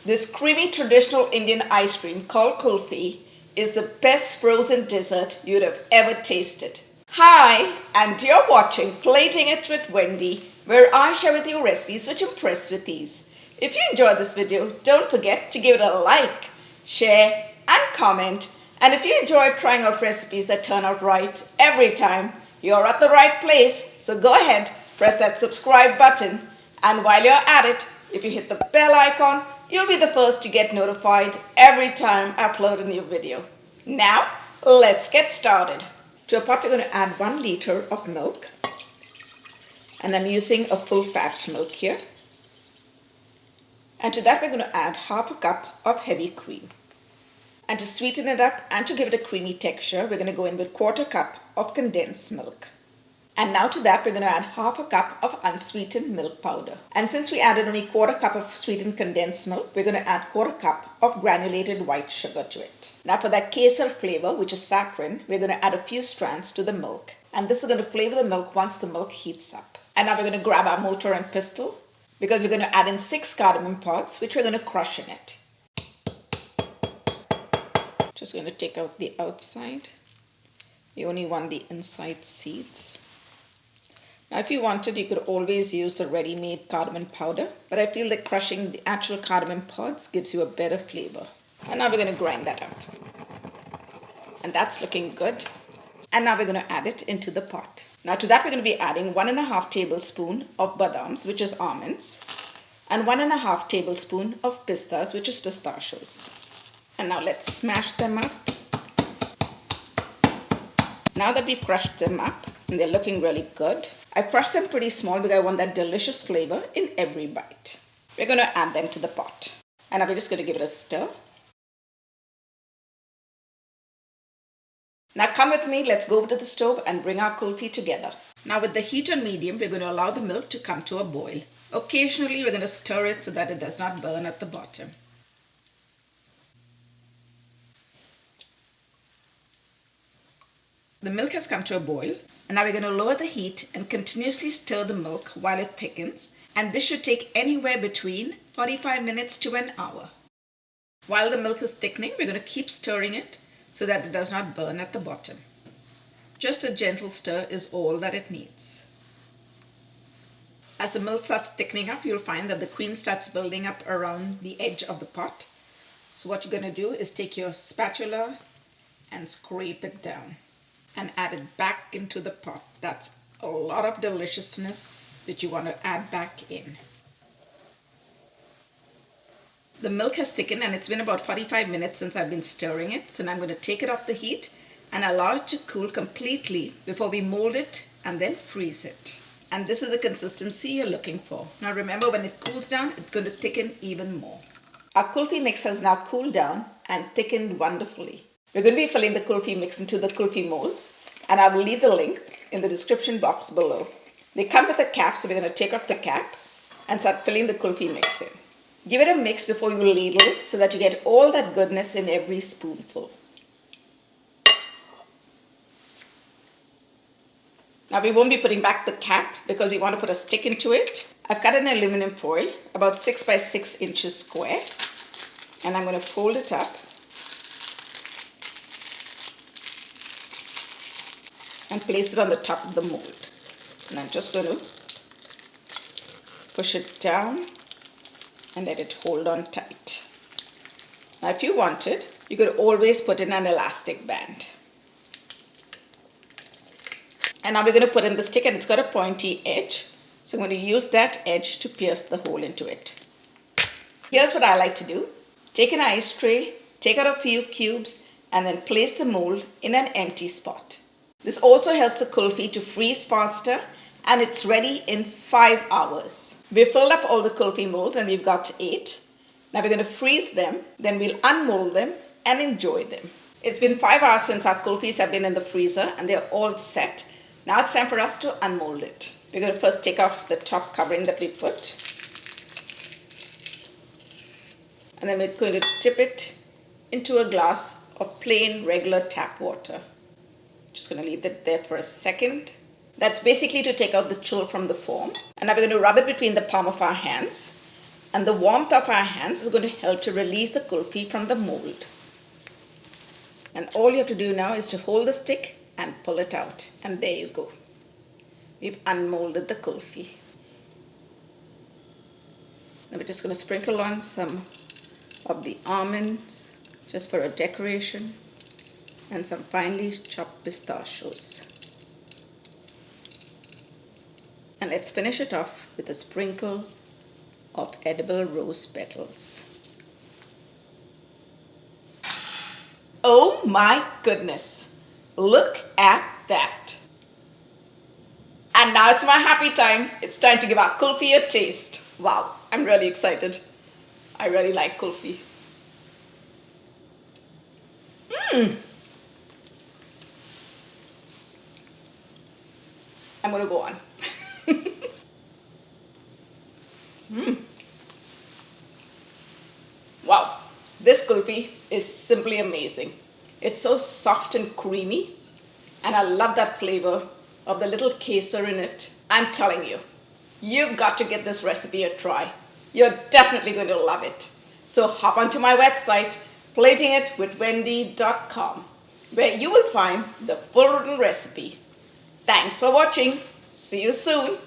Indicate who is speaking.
Speaker 1: This creamy traditional Indian ice cream called kulfi is the best frozen dessert you'd have ever tasted. Hi, and you're watching Plating It with Wendy, where I share with you recipes which impress with ease. If you enjoyed this video, don't forget to give it a like, share, and comment. And if you enjoyed trying out recipes that turn out right every time, you're at the right place. So go ahead, press that subscribe button. And while you're at it, if you hit the bell icon, you'll be the first to get notified every time I upload a new video. Now, let's get started. To a pot, we're going to add 1 liter of milk. And I'm using a full fat milk here. And to that, we're going to add half a cup of heavy cream. And to sweeten it up and to give it a creamy texture, we're going to go in with 1/4 cup of condensed milk. And now to that, we're going to add half a cup of unsweetened milk powder. And since we added only 1/4 cup of sweetened condensed milk, we're going to add 1/4 cup of granulated white sugar to it. Now for that kesar flavor, which is saffron, we're going to add a few strands to the milk. And this is going to flavor the milk once the milk heats up. And now we're going to grab our mortar and pestle because we're going to add in 6 cardamom pods, which we're going to crush in it. Just going to take out the outside. You only want the inside seeds. Now if you wanted, you could always use the ready-made cardamom powder, but I feel that crushing the actual cardamom pods gives you a better flavor. And now we're going to grind that up. And that's looking good. And now we're going to add it into the pot. Now to that, we're going to be adding 1½ tablespoon of badams, which is almonds, and 1½ tablespoon of pistas, which is pistachios. And now let's smash them up. Now that we've crushed them up, and they're looking really good, I've crushed them pretty small because I want that delicious flavor in every bite. We're going to add them to the pot. And now we're just going to give it a stir. Now come with me, let's go over to the stove and bring our kulfi together. Now with the heat on medium, we're going to allow the milk to come to a boil. Occasionally, we're going to stir it so that it does not burn at the bottom. The milk has come to a boil, and now we're going to lower the heat and continuously stir the milk while it thickens, and this should take anywhere between 45 minutes to an hour. While the milk is thickening, we're going to keep stirring it so that it does not burn at the bottom. Just a gentle stir is all that it needs. As the milk starts thickening up, you'll find that the cream starts building up around the edge of the pot. So what you're going to do is take your spatula and scrape it down and add it back into the pot. That's a lot of deliciousness that you want to add back in. The milk has thickened and it's been about 45 minutes since I've been stirring it. So now I'm going to take it off the heat and allow it to cool completely before we mold it and then freeze it. And this is the consistency you're looking for. Now remember, when it cools down, it's going to thicken even more. Our kulfi mix has now cooled down and thickened wonderfully. We're going to be filling the kulfi mix into the kulfi molds, and I will leave the link in the description box below. They come with a cap, so we're going to take off the cap and start filling the kulfi mix in. Give it a mix before you ladle it so that you get all that goodness in every spoonful. Now we won't be putting back the cap because we want to put a stick into it. I've cut an aluminum foil about 6 by 6 inches square, and I'm going to fold it up and place it on the top of the mold. And I'm just going to push it down and let it hold on tight. Now if you wanted, you could always put in an elastic band. And now we're going to put in the stick, and it's got a pointy edge. So I'm going to use that edge to pierce the hole into it. Here's what I like to do. Take an ice tray, take out a few cubes, and then place the mold in an empty spot. This also helps the kulfi to freeze faster, and it's ready in 5 hours. We've filled up all the kulfi molds and we've got 8. Now we're going to freeze them, then we'll unmold them and enjoy them. It's been 5 hours since our kulfis have been in the freezer and they're all set. Now it's time for us to unmold it. We're going to first take off the top covering that we put. And then we're going to dip it into a glass of plain regular tap water. Just going to leave it there for a second. That's basically to take out the chill from the foam. And now we're going to rub it between the palm of our hands. And the warmth of our hands is going to help to release the kulfi from the mold. And all you have to do now is to hold the stick and pull it out. And there you go. We've unmolded the kulfi. Now we're just going to sprinkle on some of the almonds just for a decoration, and some finely chopped pistachios. And let's finish it off with a sprinkle of edible rose petals. Oh my goodness! Look at that! And now it's my happy time. It's time to give our kulfi a taste. Wow, I'm really excited. I really like kulfi. I'm going to go on. Wow, this kulfi is simply amazing. It's so soft and creamy, and I love that flavor of the little kesar in it. I'm telling you, you've got to give this recipe a try. You're definitely going to love it. So hop onto my website, platingitwithwendy.com, where you will find the full written recipe. Thanks for watching. See you soon.